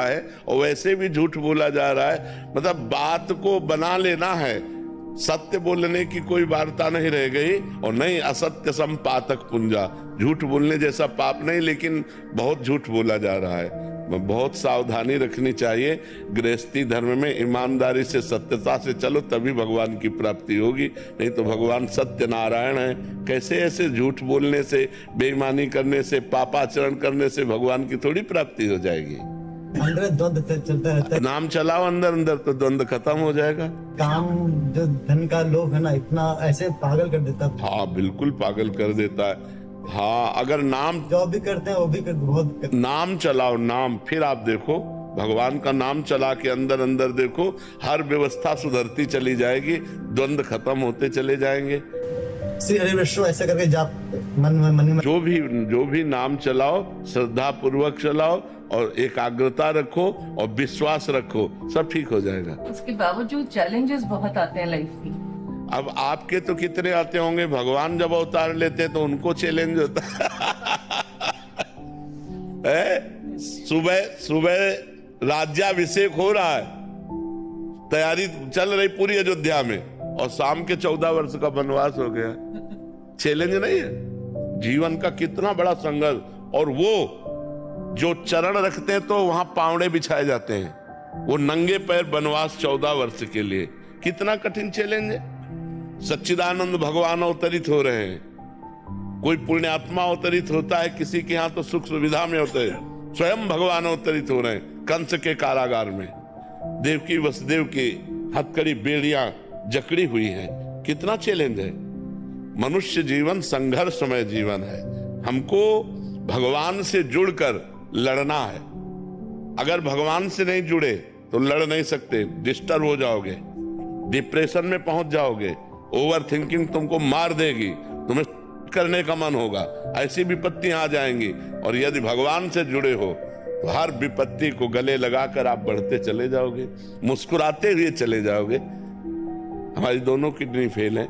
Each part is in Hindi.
है और वैसे भी झूठ बोला जा रहा है। मतलब बात को बना लेना है, सत्य बोलने की कोई वार्ता नहीं रह गई। और नहीं असत्य संपातक पुंजा, झूठ बोलने जैसा पाप नहीं, लेकिन बहुत झूठ बोला जा रहा है। बहुत सावधानी रखनी चाहिए। गृहस्थी धर्म में ईमानदारी से सत्यता से चलो, तभी भगवान की प्राप्ति होगी। नहीं तो भगवान सत्य नारायण है, कैसे ऐसे झूठ बोलने से, बेईमानी करने से, पापाचरण करने से भगवान की थोड़ी प्राप्ति हो जाएगी। अंदर द्वंद चलता रहता है। नाम चलाओ अंदर अंदर तो द्वंद खत्म हो जाएगा। काम जो धन का लोभ है ना, इतना ऐसे पागल कर देता है। हाँ बिल्कुल पागल कर देता है। हाँ अगर नाम जो भी करते हैं वो भी बहुत नाम चलाओ, नाम, फिर आप देखो भगवान का नाम चला के अंदर अंदर देखो, हर व्यवस्था सुधरती चली जाएगी, द्वंद खत्म होते चले जाएंगे। श्री हरि विष्णु ऐसा करके जाप मन में जो भी नाम चलाओ श्रद्धा पूर्वक चलाओ और एकाग्रता रखो और विश्वास रखो, सब ठीक हो जाएगा। उसके बावजूद चैलेंजेस बहुत आते हैं लाइफ में। अब आपके तो कितने आते होंगे, भगवान जब अवतार लेते हैं तो उनको चैलेंज होता है। सुबह सुबह राज्याभिषेक हो रहा है, तैयारी चल रही पूरी अयोध्या में, और शाम के 14 वर्ष का वनवास हो गया। चैलेंज नहीं है? जीवन का कितना बड़ा संघर्ष। और वो जो चरण रखते हैं तो वहां पावड़े बिछाए जाते हैं, वो नंगे पैर वनवास 14 वर्ष के लिए, कितना कठिन चैलेंज है। सच्चिदानंद भगवान अवतरित हो रहे हैं, कोई पुण्यात्मा अवतरित होता है, किसी के यहाँ तो सुख सुविधा में होते हैं, स्वयं भगवान अवतरित हो रहे हैं कंस के कारागार में। देवकी वसुदेव की हथकड़ी बेड़ियां जकड़ी हुई है, कितना चैलेंज है। मनुष्य जीवन संघर्षमय जीवन है, हमको भगवान से जुड़कर लड़ना है। अगर भगवान से नहीं जुड़े तो लड़ नहीं सकते, डिस्टर्ब हो जाओगे, डिप्रेशन में पहुंच जाओगे, ओवर थिंकिंग तुमको मार देगी, तुम्हें करने का मन होगा, ऐसी विपत्तियां आ जाएंगी। और यदि भगवान से जुड़े हो तो हर विपत्ति को गले लगाकर आप बढ़ते चले जाओगे, मुस्कुराते हुए चले जाओगे। हमारी दोनों किडनी फेल है,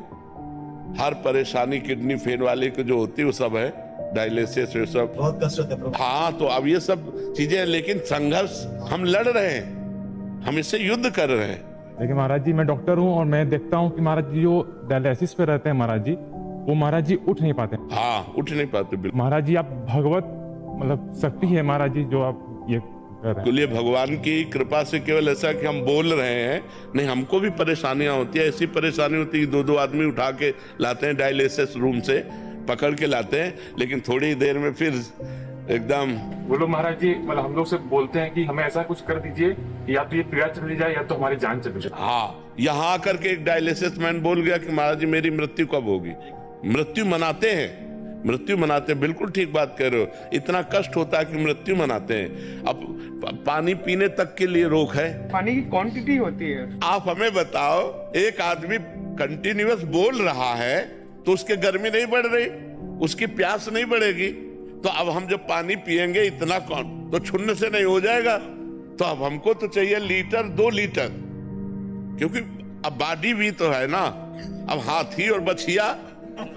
हर परेशानी किडनी फेल वाले को जो होती है वो सब है, डायलिसिस, ये सब बहुत कष्ट होता है। हाँ तो अब ये सब चीजें, लेकिन संघर्ष हम लड़ रहे हैं, हम इससे युद्ध कर रहे हैं। देखिए महाराज जी, मैं डॉक्टर हूँ और मैं देखता हूँ कि महाराज जी जो डायलिसिस पे रहते हैं महाराज जी, वो महाराज जी उठ नहीं पाते। हाँ उठ नहीं पाते बिल्कुल। महाराज जी आप भगवत मतलब शक्ति है महाराज जी जो आप ये कर रहे हैं। ये भगवान की कृपा से केवल ऐसा कि हम बोल रहे हैं, नहीं हमको भी परेशानियां होती है। ऐसी परेशानी होती है 2-2 आदमी उठा के लाते हैं, डायलिसिस रूम से पकड़ के लाते हैं, लेकिन थोड़ी देर में फिर एकदम वो लोग महाराज जी मतलब हम लोग से बोलते हैं कि हमें ऐसा कुछ कर दीजिए, या तो ये पीड़ा चली जाए या तो हमारी जान चली जाए। हाँ यहाँ आकर के एक डायलिसिस मैन बोल गया कि महाराज जी मेरी मृत्यु कब होगी। मृत्यु मनाते हैं, मृत्यु मनाते हैं, बिल्कुल ठीक बात कह रहे हो। इतना कष्ट होता है कि मृत्यु मनाते हैं। अब पानी पीने तक के लिए रोक है, पानी की क्वांटिटी होती है। आप हमें बताओ, एक आदमी कंटिन्यूअस बोल रहा है तो उसके गर्मी नहीं बढ़ रही, उसकी प्यास नहीं बढ़ेगी। तो अब हम जब पानी पिएंगे इतना कौन तो छुन्न से नहीं हो जाएगा। तो अब हमको तो चाहिए लीटर 2 लीटर, क्योंकि अब बॉडी भी तो है ना। अब हाथी और बछिया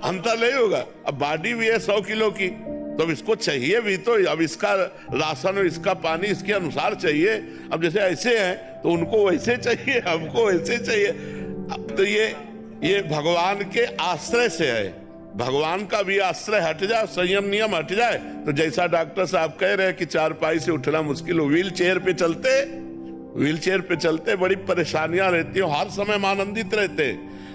अंतर नहीं होगा, अब बॉडी भी है 100 किलो की, तो अब इसको चाहिए भी तो। अब इसका राशन और इसका पानी इसके अनुसार चाहिए। अब जैसे ऐसे हैं तो उनको वैसे चाहिए, हमको वैसे चाहिए। अब तो ये भगवान के आश्रय से है। भगवान का भी आश्रय हट जाए, संयम नियम हट जाए, तो जैसा डॉक्टर साहब कह रहे हैं कि चारपाई से उठना मुश्किल हो, व्हील चेयर पे चलते बड़ी परेशानियां रहती हैं। हर समय आनंदित रहते,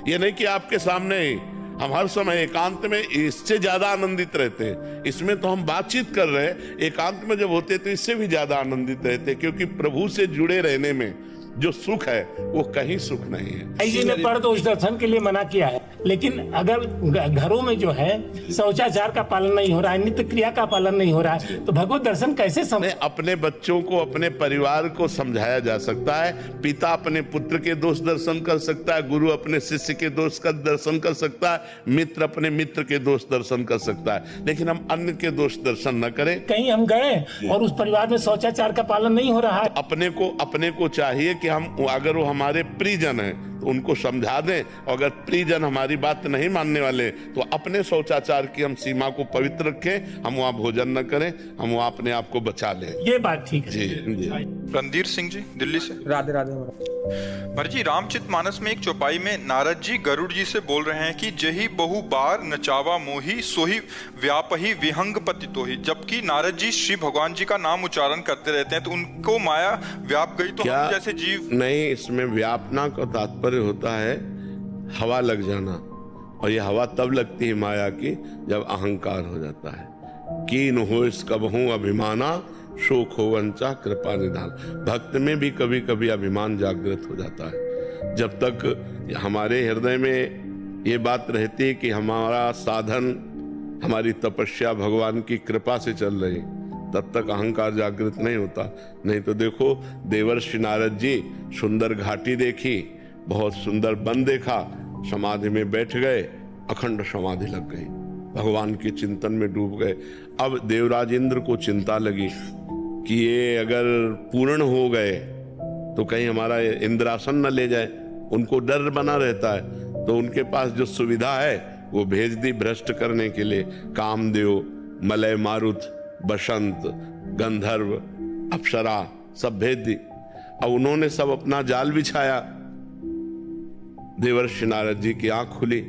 ये नहीं कि आपके सामने ही, हम हर समय एकांत में इससे ज्यादा आनंदित रहते हैं। इसमें तो हम बातचीत कर रहे हैं, एकांत में जब होते तो इससे भी ज्यादा आनंदित रहते, क्योंकि प्रभु से जुड़े रहने में जो सुख है वो कहीं सुख नहीं है। जी ने पर तो उस दर्शन के लिए मना किया है, लेकिन अगर घरों में जो है शौचाचार का पालन नहीं हो रहा है, नित्य क्रिया का पालन नहीं हो रहा है, तो भगवत दर्शन कैसे अपने बच्चों को, अपने परिवार को समझाया जा सकता है। पिता अपने पुत्र के दोष दर्शन कर सकता है, गुरु अपने शिष्य के दोष का दर्शन कर सकता है, मित्र अपने मित्र के दोष दर्शन कर सकता है, लेकिन हम अन्य के दोष दर्शन न करें। कहीं हम गए और उस परिवार में शौचाचार का पालन नहीं हो रहा है, अपने को चाहिए कि हम, अगर वो हमारे प्रियजन हैं तो उनको समझा दें, और अगर प्रियजन हमारी बात नहीं मानने वाले तो अपने शौचाचार की हम सीमा को पवित्र रखें, हम वहाँ भोजन न करें, हम वहाँ अपने आप को बचा लें। ये बात ठीक है जी। रणधीर सिंह जी, दिल्ली से। राधे राधे महाराज। महाराज जी, रामचरितमानस में एक चौपाई में नारद जी गरुड़ जी से बोल रहे हैं कि जही बहु बार नचावा मोही सोही व्यापही विहंग पतितोही। जबकि नारद जी श्री भगवान जी का नाम उच्चारण करते रहते हैं, तो उनको माया व्याप गई, तो हम जैसे जीव। नहीं, इसमें व्यापना का तात्पर्य होता है हवा लग जाना, और ये हवा तब लगती है माया की जब अहंकार हो जाता है। कीन हो इस कबहू अभिमाना शोक हो वंचा कृपा निधान। भक्त में भी कभी कभी अभिमान जागृत हो जाता है। जब तक हमारे हृदय में ये बात रहती है कि हमारा साधन, हमारी तपस्या भगवान की कृपा से चल रही, तब तक अहंकार जागृत नहीं होता। नहीं तो देखो, देवर्षि नारद जी सुंदर घाटी देखी, बहुत सुंदर वन देखा, समाधि में बैठ गए, अखंड समाधि लग गई, भगवान के चिंतन में डूब गए। अब देवराज इंद्र को चिंता लगी कि ये अगर पूर्ण हो गए तो कहीं हमारा इंद्रासन न ले जाए, उनको डर बना रहता है। तो उनके पास जो सुविधा है वो भेज दी भ्रष्ट करने के लिए। कामदेव, मलय मारुत, बसंत, गंधर्व, अप्सरा सब भेज दी। अब उन्होंने सब अपना जाल बिछाया। देवर्षि नारद जी की आंख खुली,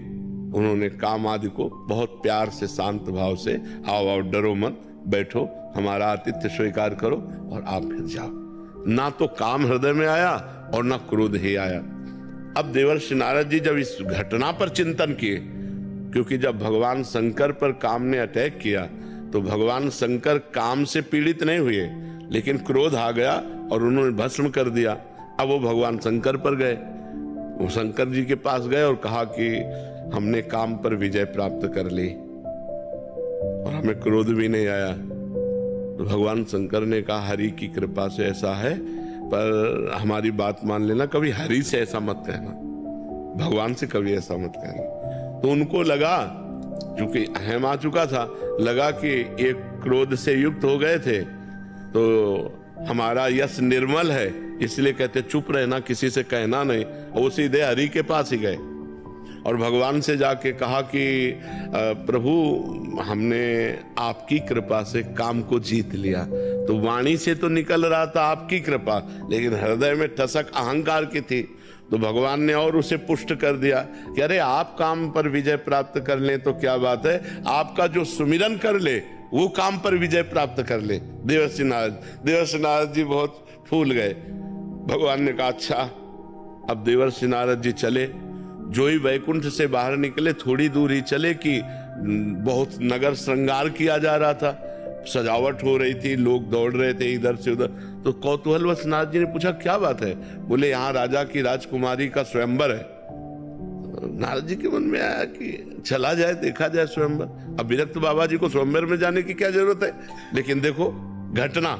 उन्होंने काम आदि को बहुत प्यार से, शांत भाव से, आओ आओ डरो मत, बैठो, हमारा आतिथ्य स्वीकार करो और आप फिर जाओ। ना तो काम हृदय में आया और ना क्रोध ही आया। अब देवर्षि नारद जी जब इस घटना पर चिंतन किए, क्योंकि जब भगवान शंकर पर काम ने अटैक किया तो भगवान शंकर काम से पीड़ित नहीं हुए, लेकिन क्रोध आ गया और उन्होंने भस्म कर दिया। अब वो भगवान शंकर पर गए, वो शंकर जी के पास गए और कहा कि हमने काम पर विजय प्राप्त कर ली और हमें क्रोध भी नहीं आया। तो भगवान शंकर ने कहा, हरि की कृपा से ऐसा है, पर हमारी बात मान लेना, कभी हरि से ऐसा मत कहना, भगवान से कभी ऐसा मत कहना। तो उनको लगा, क्योंकि अहम आ चुका था, लगा कि एक क्रोध से युक्त हो गए थे तो हमारा यश निर्मल है, इसलिए कहते चुप रहना, किसी से कहना नहीं। और वो सीधे हरि के पास ही गए और भगवान से जाके कहा कि प्रभु, हमने आपकी कृपा से काम को जीत लिया। तो वाणी से तो निकल रहा था आपकी कृपा, लेकिन हृदय में ठसक अहंकार की थी। तो भगवान ने और उसे पुष्ट कर दिया कि अरे आप काम पर विजय प्राप्त कर लें तो क्या बात है, आपका जो सुमिरन कर ले वो काम पर विजय प्राप्त कर ले। देवर्षि नारद जी बहुत फूल गए। भगवान ने कहा अच्छा। अब देवर्षि नारद जी चले, जो ही वैकुंठ से बाहर निकले, थोड़ी दूर ही चले कि बहुत नगर श्रृंगार किया जा रहा था, सजावट हो रही थी, लोग दौड़ रहे थे इधर से उधर। तो कौतूहलवश नारद जी ने पूछा क्या बात है? बोले यहाँ राजा की राजकुमारी का स्वयंवर है। नारद जी के मन में आया कि चला जाए, देखा जाए स्वयंवर। अब विरक्त बाबा जी को स्वयंवर में जाने की क्या जरूरत है, लेकिन देखो घटना।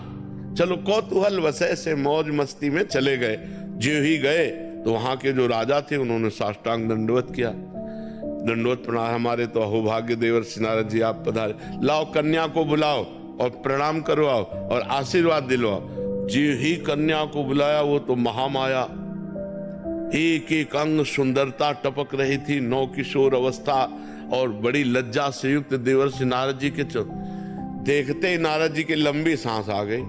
चलो कौतूहलवश ऐसे मौज मस्ती में चले गए। जो ही गए तो वहां के जो राजा थे उन्होंने साष्टांग दंडवत किया। दंडवत प्रणाम, हमारे तो अहोभाग्य देवर्षि नारद जी आप पधारे, लाओ कन्या को बुलाओ और प्रणाम करवाओ और आशीर्वाद दिलवाओ। जी ही कन्या को बुलाया, वो तो महामाया, एक एक अंग सुंदरता टपक रही थी, नौ किशोर अवस्था और बड़ी लज्जा से युक्त देवर्षि नारद जी के देखते ही नारद जी की लंबी सांस आ गई।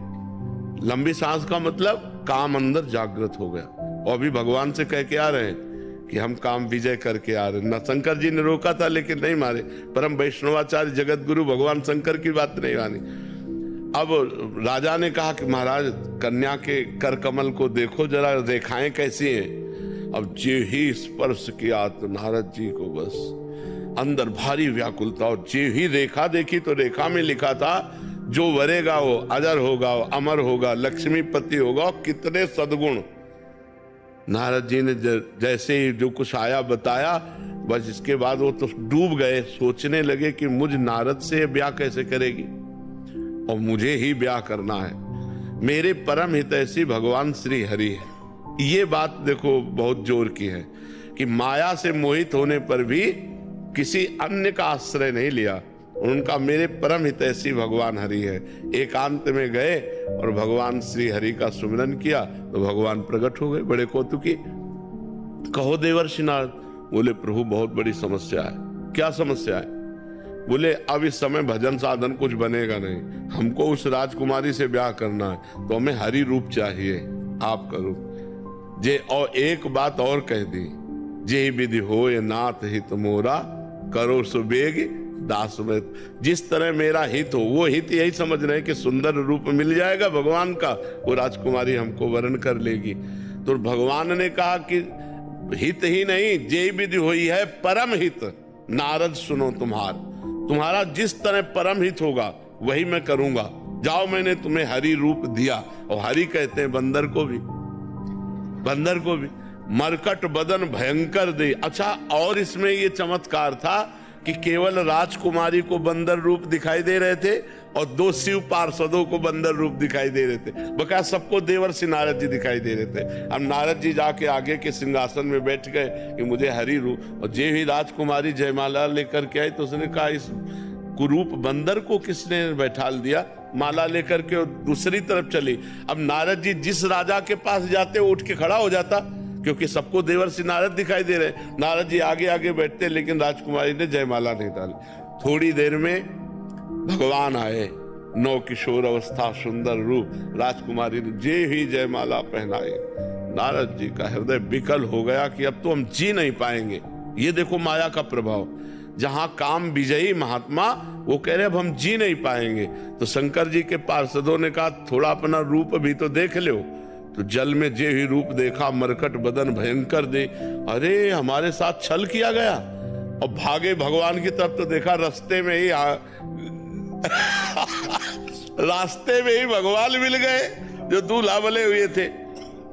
लंबी सांस का मतलब काम अंदर जागृत हो गया। और अभी भगवान से कह के आ रहे हैं कि हम काम विजय करके आ रहे हैं। ना शंकर जी ने रोका था लेकिन नहीं मारे। परम वैष्णवाचार्य जगत गुरु भगवान शंकर की बात नहीं मानी। अब राजा ने कहा कि महाराज कन्या के कर कमल को देखो जरा, रेखाएं कैसी हैं। अब जे ही स्पर्श किया तो नारद जी को बस अंदर भारी व्याकुलता, और जे ही रेखा देखी तो रेखा में लिखा था जो वरेगा वो अजर होगा, वो अमर होगा, लक्ष्मीपति होगा, कितने सद्गुण। नारद जी ने जैसे ही जो कुछ आया बताया, बस इसके बाद वो तो डूब गए, सोचने लगे कि मुझ नारद से ब्याह कैसे करेगी और मुझे ही ब्याह करना है। मेरे परम हितैषी भगवान श्री हरि है। ये बात देखो बहुत जोर की है कि माया से मोहित होने पर भी किसी अन्य का आश्रय नहीं लिया। उनका मेरे परम हितैषी भगवान हरि है। एकांत में गए और भगवान श्री हरि का सुमिरन किया तो भगवान प्रकट हो गए, बड़े कौतुकी। कहो देवर्षि नारद। बोले प्रभु बहुत बड़ी समस्या है। क्या समस्या है? बोले अब इस समय भजन साधन कुछ बनेगा नहीं, हमको उस राजकुमारी से ब्याह करना है, तो हमें हरि रूप चाहिए, आप करो जे। और एक बात और कह दी, जे विधि होए नाथ हित मोरा, करो सुबेग दास में। जिस तरह मेरा हित हो, वो हित यही समझ रहे हैं कि सुंदर रूप मिल जाएगा भगवान का, वो राजकुमारी हमको वरण कर लेगी। तो भगवान ने कहा कि हित ही नहीं, जे विधि हुई है परम हित, नारद सुनो तुम्हारा जिस तरह परम हित होगा वही मैं करूंगा। जाओ, मैंने तुम्हें हरि रूप दिया। और हरि कहते हैं बंदर को भी, मरकट बदन भयंकर दे। अच्छा, और इसमें ये चमत्कार था कि केवल राजकुमारी को बंदर रूप दिखाई दे रहे थे और 2 शिव पार्षदों को बंदर रूप दिखाई दे रहे थे, बकाया सबको देवर्षि नारद जी दिखाई दे रहे थे। अब नारद जी जाके आगे के सिंहासन में बैठ गए कि मुझे हरि रूप, और जे ही राजकुमारी जयमाला लेकर के आई तो उसने कहा इस कुरूप बंदर को किसने बैठाल दिया, माला लेकर के दूसरी तरफ चली। अब नारद जी जिस राजा के पास जाते उठ के खड़ा हो जाता, क्योंकि सबको देवर्षि नारद दिखाई दे रहे। नारद जी आगे आगे बैठते, लेकिन राजकुमारी ने जयमाला नहीं डाली। थोड़ी देर में भगवान आए, नौ किशोर अवस्था सुंदर रूप, राजकुमारी ने जे ही जयमाला पहनाई, नारद जी का हृदय विकल हो गया कि अब तो हम जी नहीं पाएंगे। ये देखो माया का प्रभाव, जहां काम विजयी महात्मा वो कह रहे अब हम जी नहीं पाएंगे। तो शंकर जी के पार्षदों ने कहा थोड़ा अपना रूप भी तो देख लो। तो जल में जे ही रूप देखा, मरकट बदन भयंकर दे, अरे हमारे साथ छल किया गया। और भागे भगवान की तरफ तो देखा रास्ते में ही रास्ते में ही भगवान मिल गए जो दूल्हा बने हुए थे।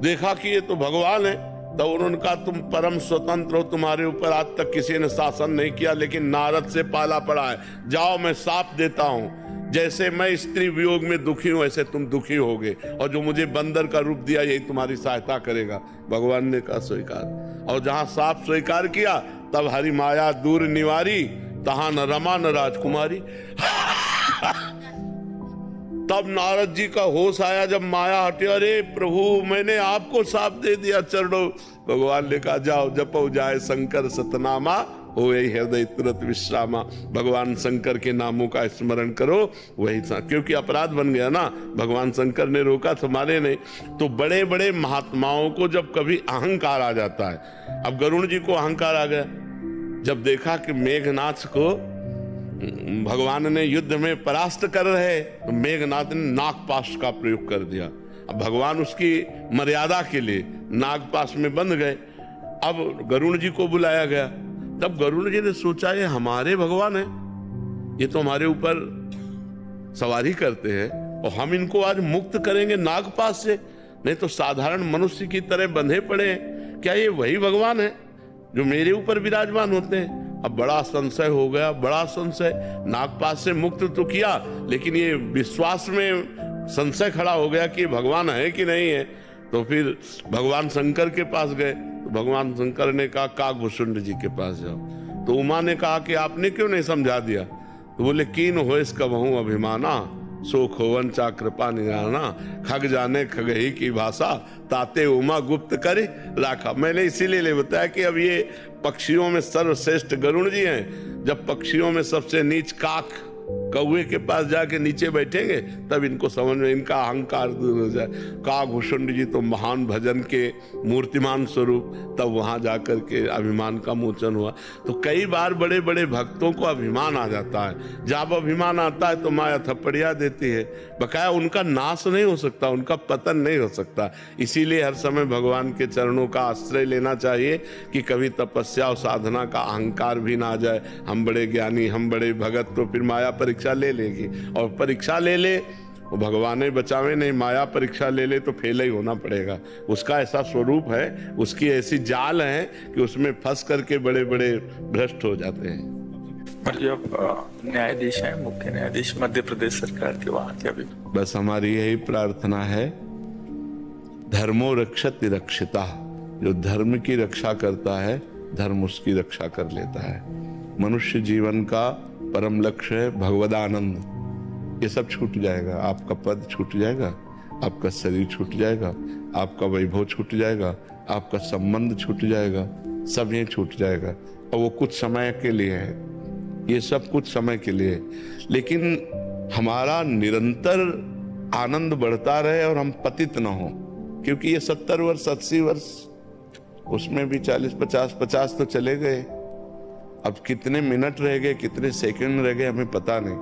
देखा कि ये तो भगवान है, तो उन्होंने कहा तुम परम स्वतंत्र हो, तुम्हारे ऊपर आज तक किसी ने शासन नहीं किया, लेकिन नारद से पाला पड़ा है। जाओ मैं शाप देता हूं, जैसे मैं स्त्री वियोग में दुखी हूं ऐसे तुम दुखी होगे, और जो मुझे बंदर का रूप दिया यही तुम्हारी सहायता करेगा। भगवान ने कहा स्वीकार। और जहां शाप स्वीकार किया तब हरि माया दूर निवारी, तहां न रमा न राजकुमारी। तब नारद जी का होश आया जब माया हटी, अरे प्रभु मैंने आपको शाप दे दिया चरणों। भगवान ने कहा जाओ जपो जाए शंकर सतनामा, हो यही हृदय तुरंत विश्रामा। भगवान शंकर के नामों का स्मरण करो, वही क्योंकि अपराध बन गया ना, भगवान शंकर ने रोका तुम्हारे नहीं। तो बड़े बड़े महात्माओं को जब कभी अहंकार आ जाता है, अब गरुण जी को अहंकार आ गया, जब देखा कि मेघनाथ को भगवान ने युद्ध में परास्त कर रहे, तो मेघनाथ ने नागपाश का प्रयोग कर दिया। अब भगवान उसकी मर्यादा के लिए नागपाश में बंध गए। अब गरुण जी को बुलाया गया, तब गरुण जी ने सोचा ये हमारे भगवान है, ये तो हमारे ऊपर सवारी करते हैं और हम इनको आज मुक्त करेंगे नागपाश से, नहीं तो साधारण मनुष्य की तरह बंधे पड़े हैं। क्या ये वही भगवान है जो मेरे ऊपर विराजमान होते हैं? अब बड़ा संशय हो गया, बड़ा संशय। नागपाश से मुक्त तो किया, लेकिन ये विश्वास में संशय खड़ा हो गया कि भगवान है कि नहीं है। तो फिर भगवान शंकर के पास गए, तो भगवान शंकर ने कहा काकभूषुंड जी के पास जाओ। तो उमा ने कहा कि आपने क्यों नहीं समझा दिया? तो बोले कीन हो इसका बहु अभिमाना, सो खोवन चा कृपा निराना, खग जाने खगही की भाषा, ताते उमा गुप्त करे राखा। मैंने इसीलिए बताया कि अब ये पक्षियों में सर्वश्रेष्ठ गरुण जी हैं। जब पक्षियों में सबसे नीच काक कौवे के पास जाके नीचे बैठेंगे तब इनको समझ में इनका अहंकार दूर हो जाए। काकभूषुंड जी तो महान भजन के मूर्तिमान स्वरूप, तब वहां जाकर के अभिमान का मोचन हुआ। तो कई बार बड़े बड़े भक्तों को अभिमान आ जाता है, जब अभिमान आता है तो माया थप्पड़िया देती है। बकाया उनका नाश नहीं हो सकता, उनका पतन नहीं हो सकता। इसीलिए हर समय भगवान के चरणों का आश्रय लेना चाहिए कि कभी तपस्या और साधना का अहंकार भी ना आ जाए। हम बड़े ज्ञानी, हम बड़े भगत, तो फिर माया परीक्षा ले लेगी। और परीक्षा ले ले वो भगवान ही बचावे, नहीं माया परीक्षा ले ले तो फेल ही होना पड़ेगा। उसका ऐसा स्वरूप है, उसकी ऐसी जाल है कि उसमें फंस करके बड़े बड़े भ्रष्ट हो जाते हैं। और जो न्यायाधीश हैं, मुख्य न्यायाधीश मध्य प्रदेश सरकार के, वहां के अभी बस हमारी यही प्रार्थना है, धर्मो रक्षति रक्षिता। जो धर्म की रक्षा करता है धर्म उसकी रक्षा कर लेता है। मनुष्य जीवन का परम लक्ष्य है भगवदानंद। ये सब छूट जाएगा, आपका पद छूट जाएगा, आपका शरीर छूट जाएगा, आपका वैभव छूट जाएगा, आपका संबंध छूट जाएगा, सब ये छूट जाएगा। और वो कुछ समय के लिए है, ये सब कुछ समय के लिए, लेकिन हमारा निरंतर आनंद बढ़ता रहे और हम पतित ना हो, क्योंकि ये 70 वर्ष 80 वर्ष, उसमें भी 40 50 तो चले गए। अब कितने मिनट रह गए, कितने सेकंड रह गए, हमें पता नहीं।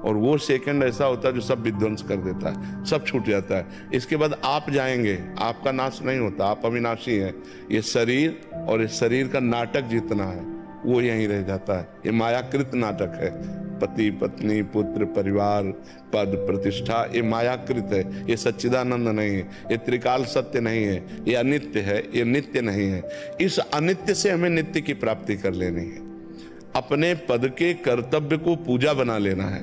और वो सेकंड ऐसा होता है जो सब विध्वंस कर देता है, सब छूट जाता है। इसके बाद आप जाएंगे, आपका नाश नहीं होता, आप अविनाशी हैं। ये शरीर और इस शरीर का नाटक जितना है वो यहीं रह जाता है। ये मायाकृत नाटक है। पति पत्नी पुत्र परिवार पद प्रतिष्ठा, ये मायाकृत है, ये सच्चिदानंद नहीं है, ये त्रिकाल सत्य नहीं है, ये अनित्य है, ये नित्य नहीं है। इस अनित्य से हमें नित्य की प्राप्ति कर लेनी है। अपने पद के कर्तव्य को पूजा बना लेना है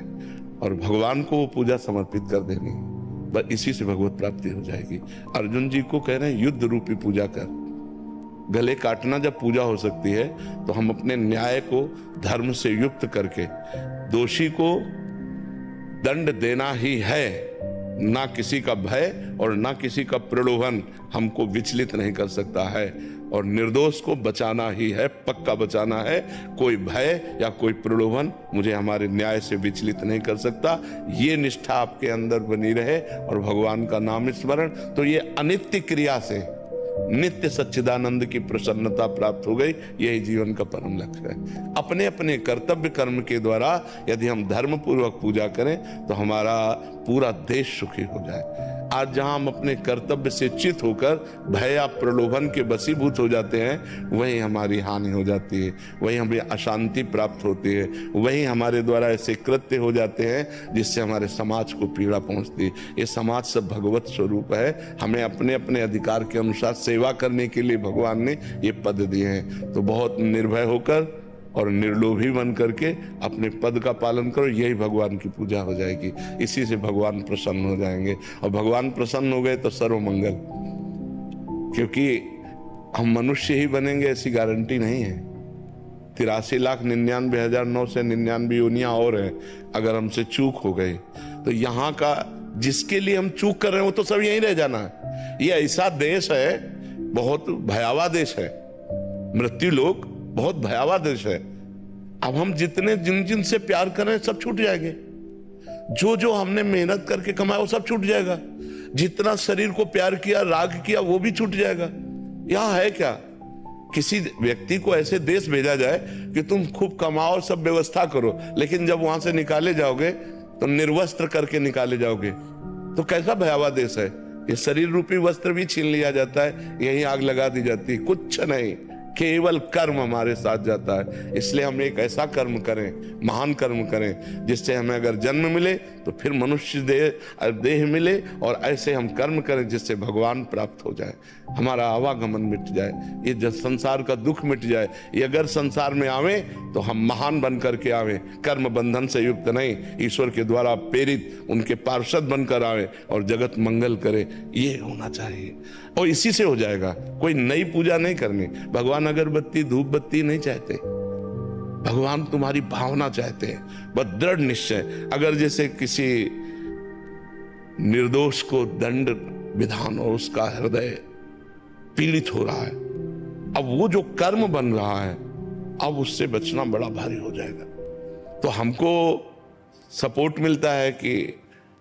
और भगवान को वो पूजा समर्पित कर देनी है। बस इसी से भगवत प्राप्ति हो जाएगी। अर्जुन जी को कह रहे हैं युद्ध रूपी पूजा कर। गले काटना जब पूजा हो सकती है तो हम अपने न्याय को धर्म से युक्त करके दोषी को दंड देना ही है। ना किसी का भय और ना किसी का प्रलोभन हमको विचलित नहीं कर सकता है, और निर्दोष को बचाना ही है, पक्का बचाना है। कोई भय या कोई प्रलोभन मुझे हमारे न्याय से विचलित नहीं कर सकता। ये निष्ठा आपके अंदर बनी रहे और भगवान का नाम स्मरण, तो ये अनित्य क्रिया से नित्य सच्चिदानंद की प्रसन्नता प्राप्त हो गई। यही जीवन का परम लक्ष्य है। अपने अपने कर्तव्य कर्म के द्वारा यदि हम धर्म पूर्वक पूजा करें तो हमारा पूरा देश सुखी हो जाए। आज जहां हम अपने कर्तव्य से चित होकर भय या प्रलोभन के वशीभूत हो जाते हैं, वहीं हमारी हानि हो जाती है, वहीं हमें अशांति प्राप्त होती है, वहीं हमारे द्वारा ऐसे कृत्य हो जाते हैं जिससे हमारे समाज को पीड़ा पहुंचती है। ये समाज सब भगवत स्वरूप है। हमें अपने अपने अधिकार के अनुसार सेवा करने के लिए भगवान ने ये पद दिए हैं। तो बहुत निर्भय होकर और निर्लोभी बन करके अपने पद का पालन करो, यही भगवान की पूजा हो जाएगी। इसी से भगवान प्रसन्न हो जाएंगे, और भगवान प्रसन्न हो गए तो सर्वमंगल। क्योंकि हम मनुष्य ही बनेंगे ऐसी गारंटी नहीं है। 83,99,999 योनियां और हैं। अगर हमसे चूक हो गई तो यहाँ का जिसके लिए हम चूक कर रहे हैं वो तो सब यहीं रह जाना है। ये ऐसा देश है, बहुत भयावह देश है। मृत्यु लोक बहुत भयावह देश है। अब हम जितने जिन जिन से प्यार कर रहे हैं सब छूट जाएंगे। जो जो हमने मेहनत करके कमाया वो सब छूट जाएगा। जितना शरीर को प्यार किया, राग किया, वो भी छूट जाएगा। यहां है क्या? किसी व्यक्ति को ऐसे देश भेजा जाए कि तुम खूब कमाओ, सब व्यवस्था करो, लेकिन जब वहां से निकाले जाओगे तो निर्वस्त्र करके निकाले जाओगे। तो कैसा भयावह देश है। ये शरीर रूपी वस्त्र भी छीन लिया जाता है, यही आग लगा दी जाती है। कुछ नहीं, केवल कर्म हमारे साथ जाता है। इसलिए हम एक ऐसा कर्म करें, महान कर्म करें, जिससे हमें अगर जन्म मिले तो फिर मनुष्य देह मिले, और ऐसे हम कर्म करें जिससे भगवान प्राप्त हो जाए, हमारा आवागमन मिट जाए, ये जब संसार का दुख मिट जाए। ये अगर संसार में आवे तो हम महान बन करके आवे, कर्म बंधन से युक्त नहीं, ईश्वर के द्वारा प्रेरित उनके पार्षद बनकर आवे और जगत मंगल करे। ये होना चाहिए, और इसी से हो जाएगा। कोई नई पूजा नहीं करनी। भगवान अगरबत्ती धूप बत्ती नहीं चाहते, भगवान तुम्हारी भावना चाहते हैं, बस दृढ़ निश्चय। अगर जैसे किसी निर्दोष को दंड विधान और उसका हृदय पीड़ित हो रहा है, अब वो जो कर्म बन रहा है, अब उससे बचना बड़ा भारी हो जाएगा। तो हमको सपोर्ट मिलता है कि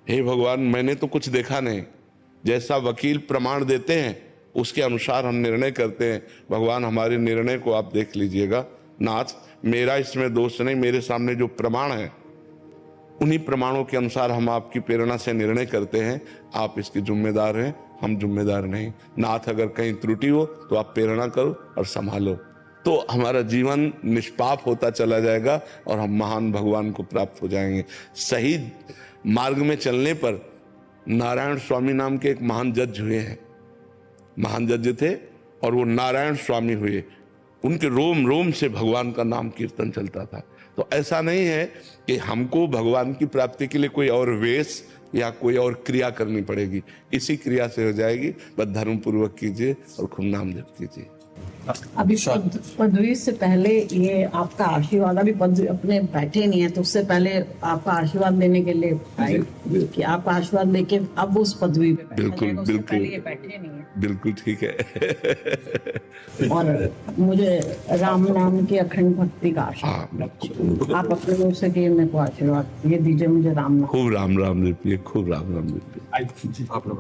हे भगवान, मैंने तो कुछ देखा नहीं, जैसा वकील प्रमाण देते हैं उसके अनुसार हम निर्णय करते हैं। भगवान, हमारे निर्णय को आप देख लीजिएगा। नाथ, मेरा इसमें दोष नहीं, मेरे सामने जो प्रमाण है उन्हीं प्रमाणों के अनुसार हम आपकी प्रेरणा से निर्णय करते हैं। आप इसके जिम्मेदार हैं, हम जिम्मेदार नहीं। नाथ, अगर कहीं त्रुटि हो तो आप प्रेरणा करो और संभालो, तो हमारा जीवन निष्पाप होता चला जाएगा और हम महान भगवान को प्राप्त हो जाएंगे। सही मार्ग में चलने पर नारायण स्वामी नाम के एक महान जज हुए हैं, महान जज थे, और वो नारायण स्वामी हुए। उनके रोम रोम से भगवान का नाम कीर्तन चलता था। तो ऐसा नहीं है कि हमको भगवान की प्राप्ति के लिए कोई और वेश या कोई और क्रिया करनी पड़ेगी, इसी क्रिया से हो जाएगी। बस धर्म पूर्वक कीजिए और खूब नाम जप कीजिए। अभी पदवी से पहले ये आपका आशीर्वाद, अभी पद अपने बैठे नहीं है तो उससे पहले आपका आशीर्वाद लेने के लिए आए कि आपका आशीर्वाद लेके अब वो उस पदवी पे बैठा बिल्कुल, जाएगा, उससे बिल्कुल। पहले ये बैठे नहीं है। बिल्कुल ठीक है। और मुझे राम नाम की अखंड भक्ति का आशीर्वाद, हाँ बिल्कुल। आप अपने मुंह से कि मेरे को आशीर्वाद ये दीजिए मुझे राम नाम। खूब राम राम लिपिए, खूब राम राम लिपिए। आप लोग